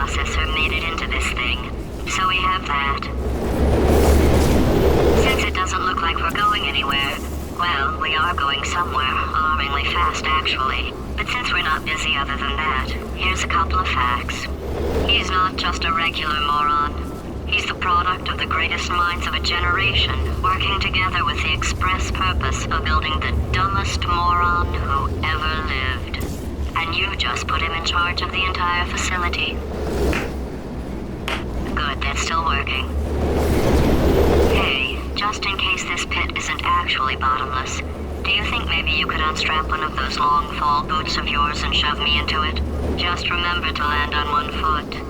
processor made it into this thing, so we have that. Since it doesn't look like we're going anywhere, well, we are going somewhere, alarmingly fast actually. But since we're not busy other than that, here's a couple of facts. He's not just a regular moron. He's the product of the greatest minds of a generation, working together with the express purpose of building the dumbest moron who ever lived. And you just put him in charge of the entire facility. Good, that's still working. Hey, just in case this pit isn't actually bottomless, do you think maybe you could unstrap one of those long fall boots of yours and shove me into it? Just remember to land on one foot.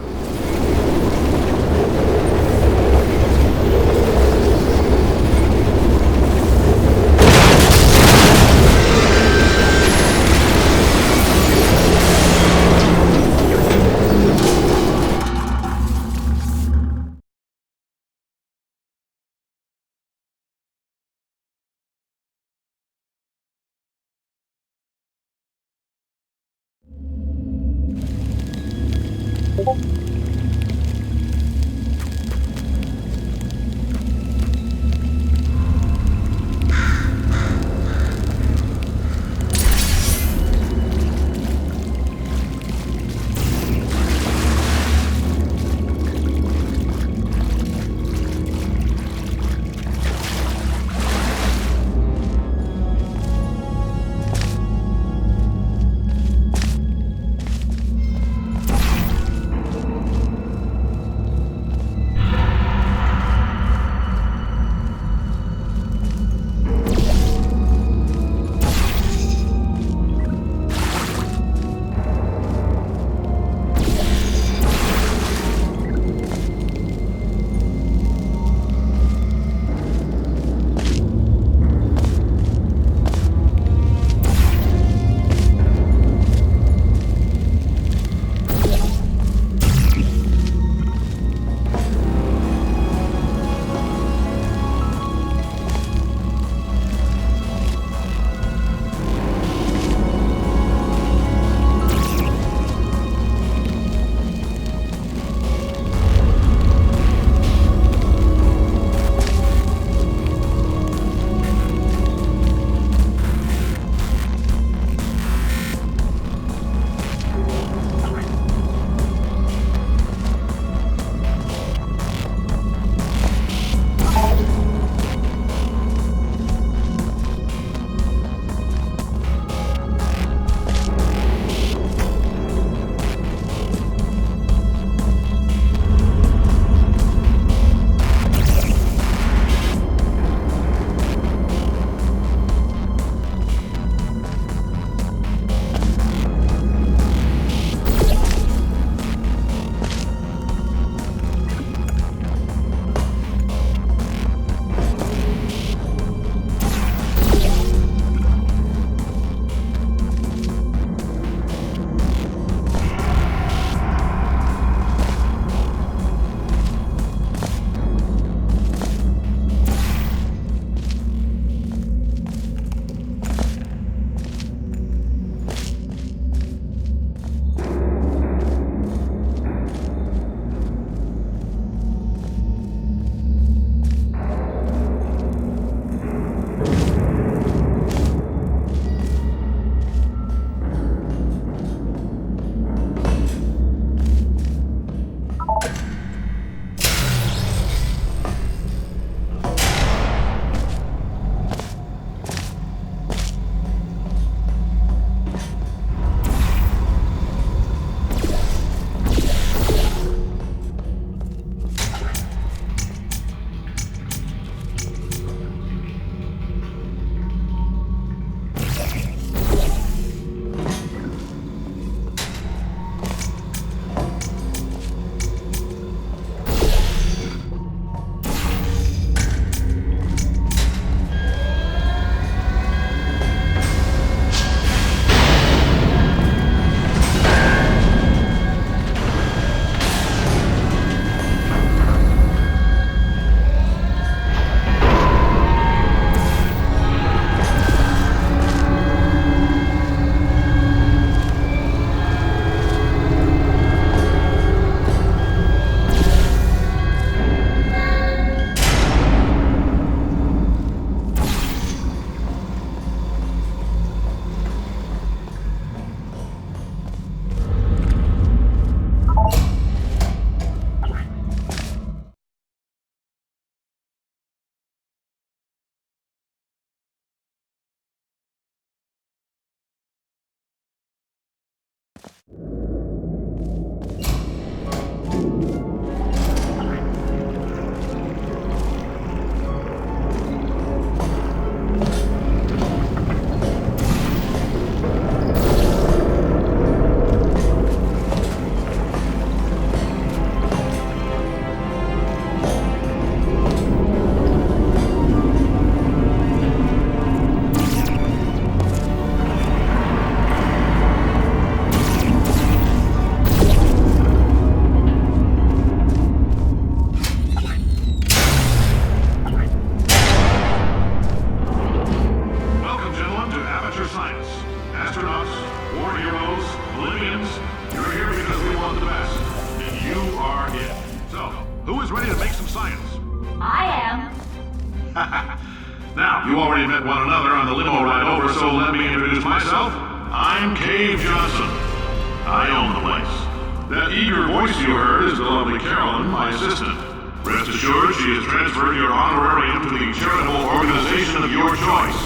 Now, you already met one another on the limo ride over, so let me introduce myself. I'm Cave Johnson. I own the place. That eager voice you heard is the lovely Carolyn, my assistant. Rest assured, she has transferred your honorarium to the charitable organization of your choice.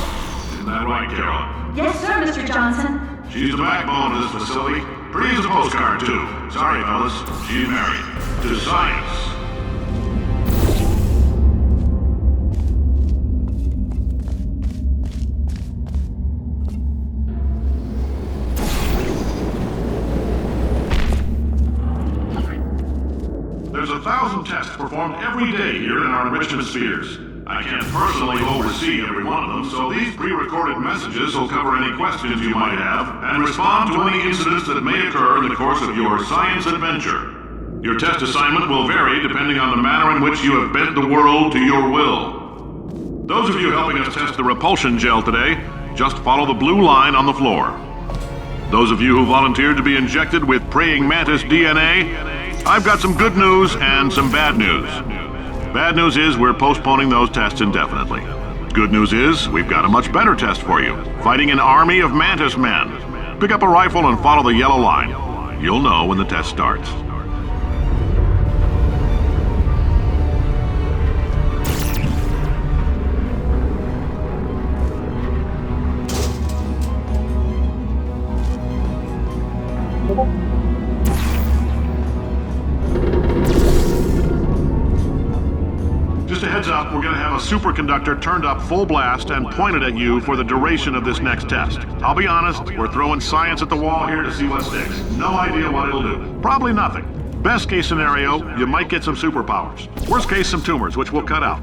Isn't that right, Carolyn? Yes, sir, Mr. Johnson. She's the backbone of this facility. Pretty as a postcard, too. Sorry, fellas. She's married. To science. There's 1,000 tests performed every day here in our enrichment spheres. I can't personally oversee every one of them, so these pre-recorded messages will cover any questions you might have and respond to any incidents that may occur in the course of your science adventure. Your test assignment will vary depending on the manner in which you have bent the world to your will. Those of you helping us test the repulsion gel today, just follow the blue line on the floor. Those of you who volunteered to be injected with praying mantis DNA, I've got some good news and some bad news. Bad news is we're postponing those tests indefinitely. Good news is we've got a much better test for you, fighting an army of mantis men. Pick up a rifle and follow the yellow line. You'll know when the test starts. Just a heads up, we're going to have a superconductor turned up full blast and pointed at you for the duration of this next test. I'll be honest, we're throwing science at the wall here to see what sticks. No idea what it'll do. Probably nothing. Best case scenario, you might get some superpowers. Worst case, some tumors, which we'll cut out.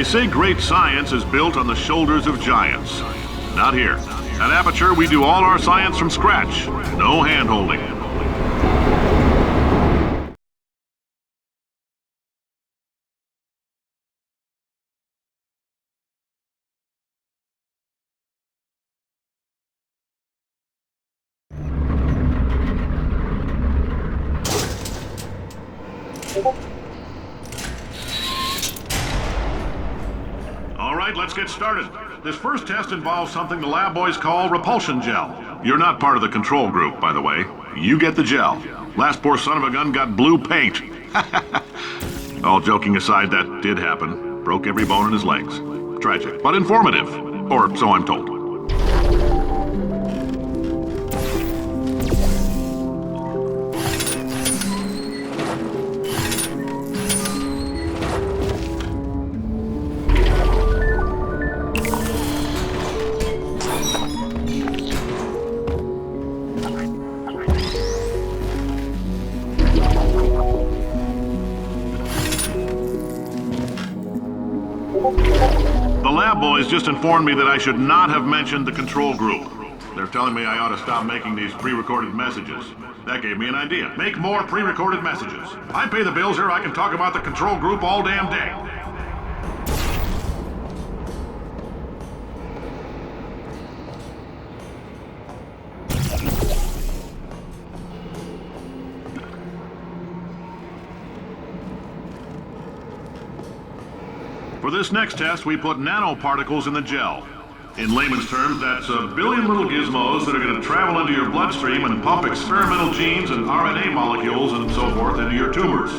They say great science is built on the shoulders of giants. Not here. At Aperture, we do all our science from scratch. No hand-holding. All right, let's get started. This first test involves something the lab boys call repulsion gel. You're not part of the control group, by the way. You get the gel. Last poor son of a gun got blue paint. All joking aside, that did happen. Broke every bone in his legs. Tragic, but informative. Or so I'm told. The lab boys just informed me that I should not have mentioned the control group. They're telling me I ought to stop making these pre-recorded messages. That gave me an idea. Make more pre-recorded messages. I pay the bills here, I can talk about the control group all damn day. For this next test, we put nanoparticles in the gel. In layman's terms, that's a billion little gizmos that are going to travel into your bloodstream and pump experimental genes and RNA molecules and so forth into your tumors.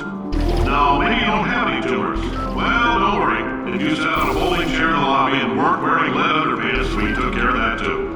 Now, maybe you don't have any tumors. Well, don't worry. If you sat on a folding chair in the lobby and weren't wearing lead underpants, we took care of that too.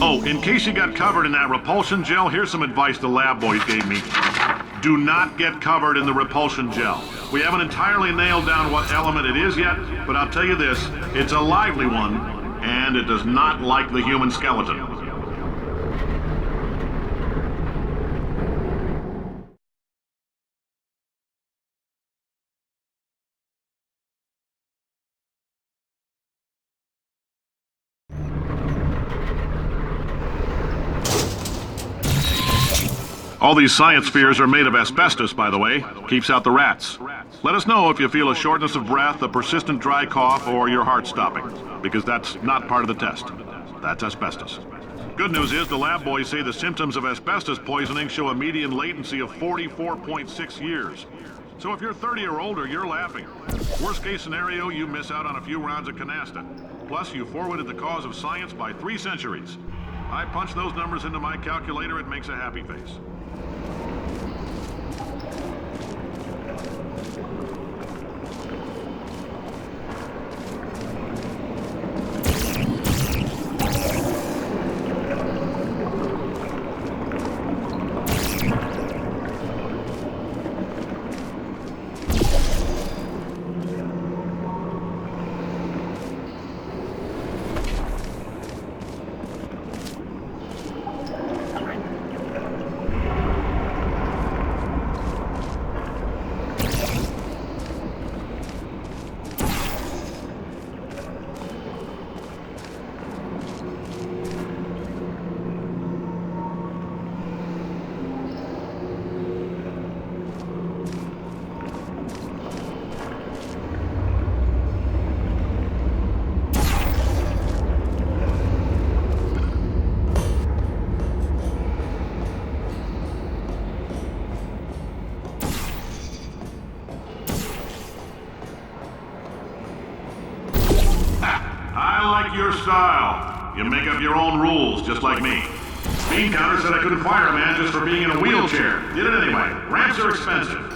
Oh, in case you got covered in that repulsion gel, here's some advice the lab boys gave me. Do not get covered in the repulsion gel. We haven't entirely nailed down what element it is yet, but I'll tell you this, it's a lively one, and it does not like the human skeleton. All these science spheres are made of asbestos, by the way. Keeps out the rats. Let us know if you feel a shortness of breath, a persistent dry cough, or your heart stopping, because that's not part of the test. That's asbestos. Good news is the lab boys say the symptoms of asbestos poisoning show a median latency of 44.6 years. So if you're 30 or older, you're laughing. Worst case scenario, you miss out on a few rounds of canasta. Plus, you forwarded the cause of science by 3 centuries. I punch those numbers into my calculator, it makes a happy face. like your style. You make up your own rules, just like me. Bean Counter said I couldn't fire a man just for being in a wheelchair. Did it anyway. Ramps are expensive.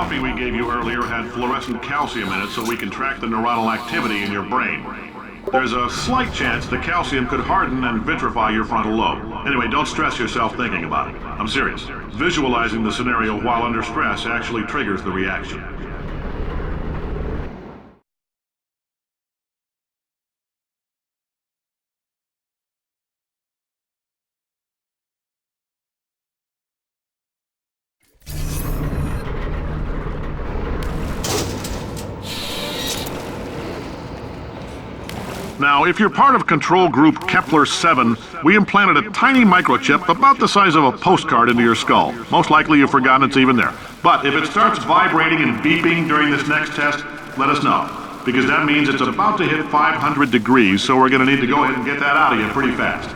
coffee we gave you earlier had fluorescent calcium in it so we can track the neuronal activity in your brain. There's a slight chance the calcium could harden and vitrify your frontal lobe. Anyway, don't stress yourself thinking about it. I'm serious. Visualizing the scenario while under stress actually triggers the reaction. Now, if you're part of control group Kepler-7, we implanted a tiny microchip about the size of a postcard into your skull. Most likely you've forgotten it's even there. But if it starts vibrating and beeping during this next test, let us know. Because that means it's about to hit 500 degrees, so we're going to need to go ahead and get that out of you pretty fast.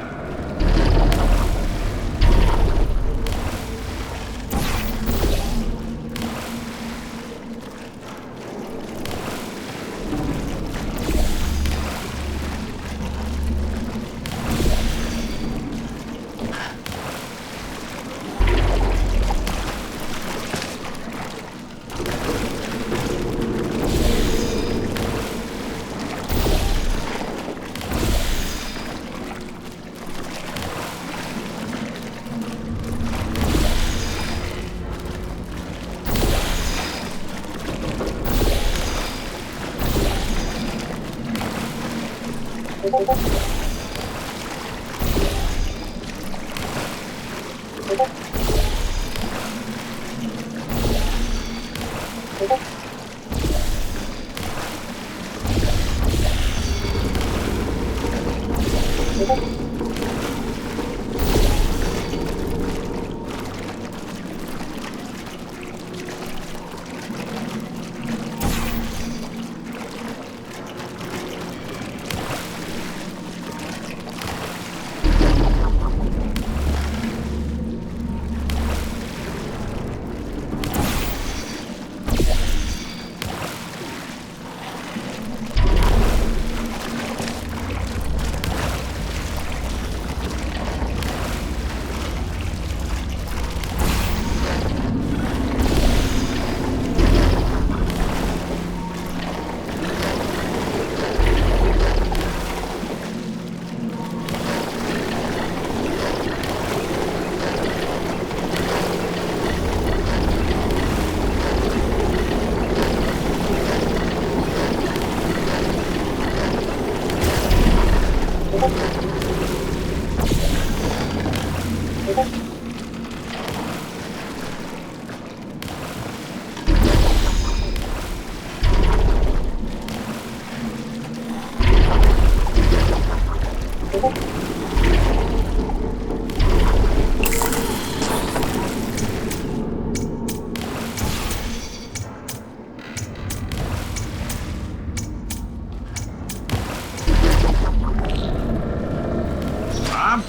I'm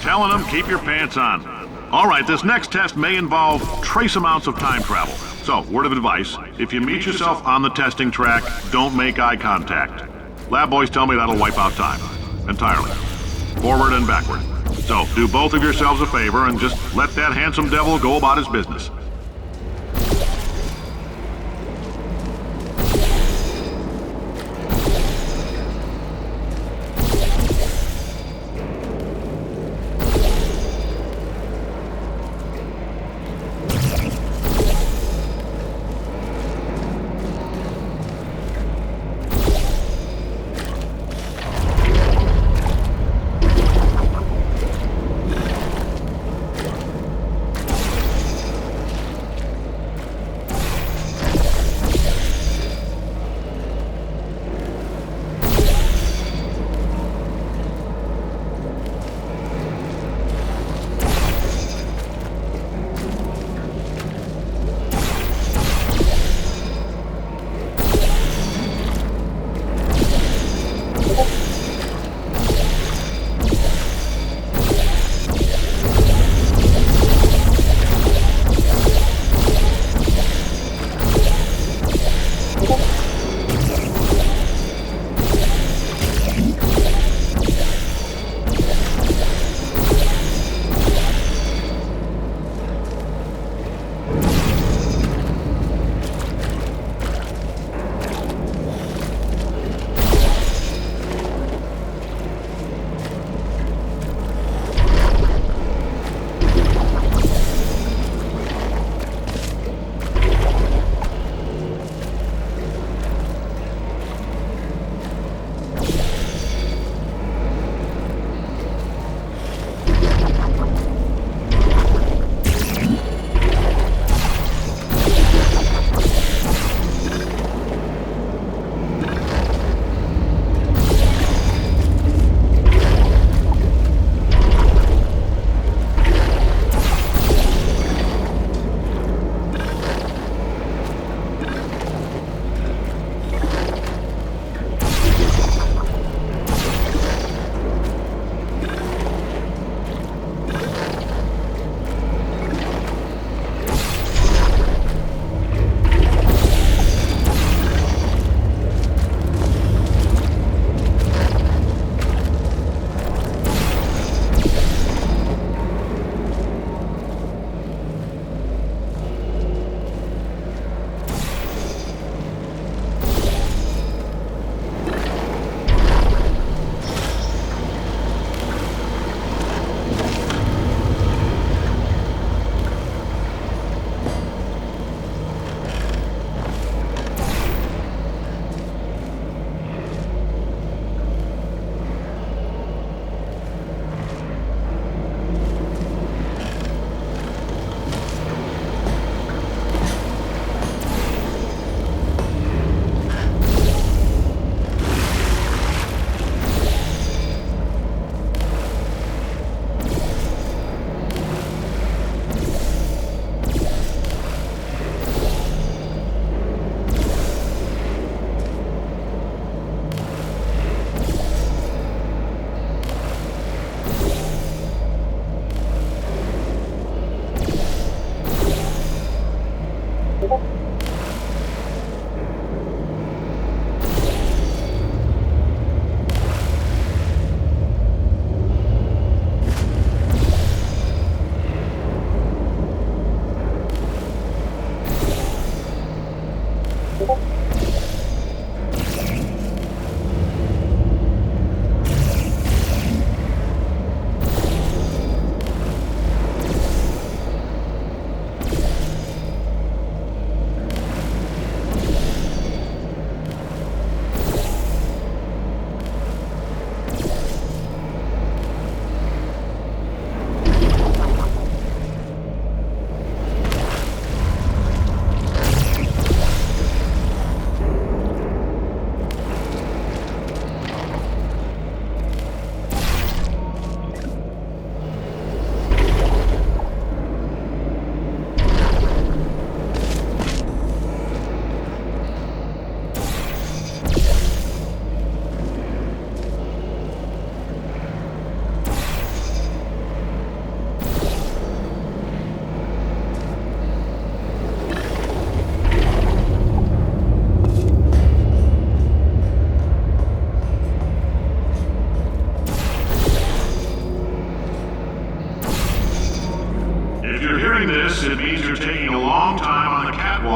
telling them, keep your pants on. All right, this next test may involve trace amounts of time travel. So, word of advice, if you meet yourself on the testing track, don't make eye contact. Lab boys tell me that'll wipe out time. Entirely. Forward and backward. So, do both of yourselves a favor and just let that handsome devil go about his business.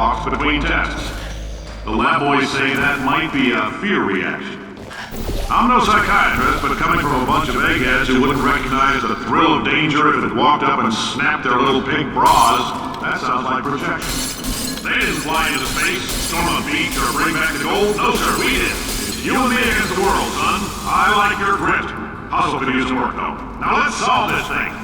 walks between tests. The lab boys say that might be a fear reaction. I'm no psychiatrist, but coming from a bunch of eggheads who wouldn't recognize the thrill of danger if it walked up and snapped their little pink bras, that sounds like projection. They didn't fly into space, storm a beach, or bring back the gold. No, sir, we did. It's you and me against the world, son. I like your grit. Hustle could use some work, though. Now let's solve this thing.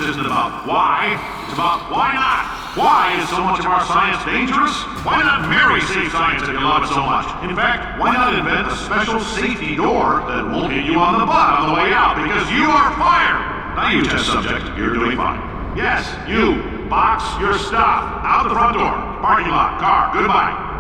Isn't about why, it's about why not. Why is so much of our science dangerous? Why not marry safe science if you love it so much? In fact, why not invent a special safety door that won't hit you on the butt on the way out because you are fired? Now you test subject, you're doing fine. Yes, you, box your stuff, out the front door, parking lot, car, goodbye.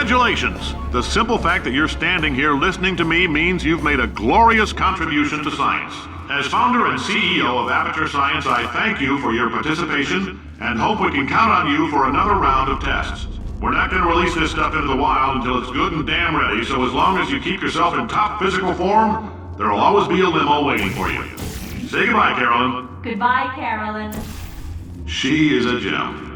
Congratulations! The simple fact that you're standing here listening to me means you've made a glorious contribution to science. As founder and CEO of Aperture Science, I thank you for your participation and hope we can count on you for another round of tests. We're not going to release this stuff into the wild until it's good and damn ready, so as long as you keep yourself in top physical form, there'll always be a limo waiting for you. Say goodbye, Carolyn. Goodbye, Carolyn. She is a gem.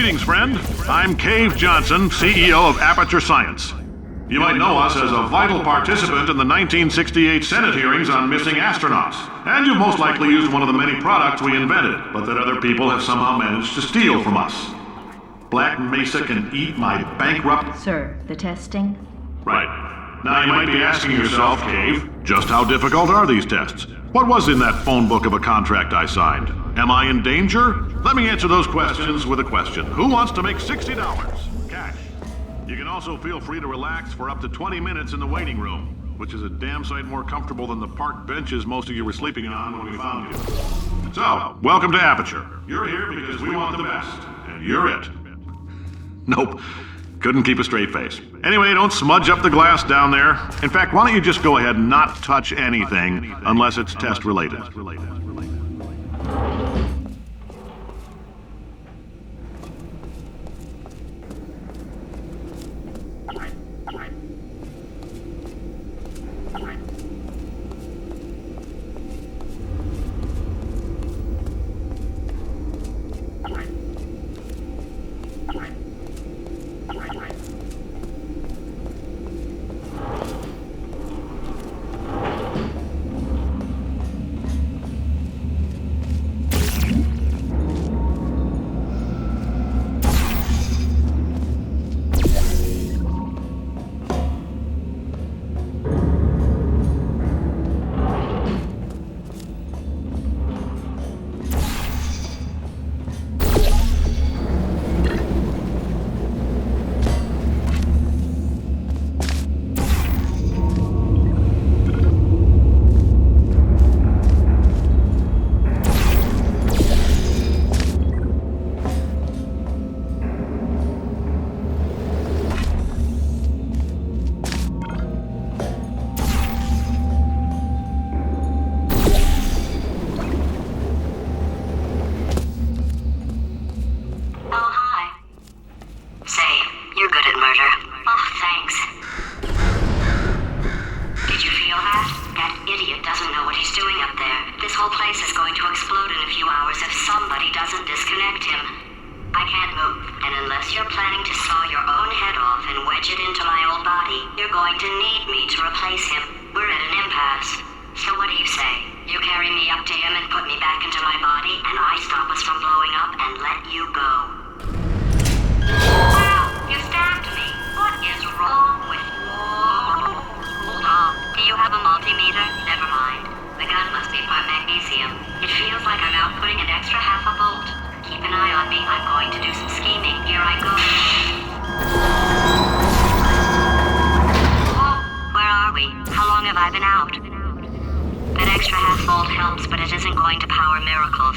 Greetings, friend. I'm Cave Johnson, CEO of Aperture Science. You might know us as a vital participant in the 1968 Senate hearings on missing astronauts. And you've most likely used one of the many products we invented, but that other people have somehow managed to steal from us. Black Mesa can eat my bankrupt... Sir, the testing? Right. Now you might be asking yourself, Cave, just how difficult are these tests? What was in that phone book of a contract I signed? Am I in danger? Let me answer those questions with a question. Who wants to make $60? Cash. You can also feel free to relax for up to 20 minutes in the waiting room, which is a damn sight more comfortable than the park benches most of you were sleeping on when we found you. So, welcome to Aperture. You're here because we want the best, and you're it. Nope. Couldn't keep a straight face. Anyway, don't smudge up the glass down there. In fact, why don't you just go ahead and not touch anything unless it's test related.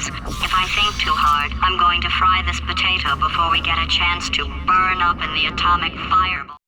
If I think too hard, I'm going to fry this potato before we get a chance to burn up in the atomic fireball.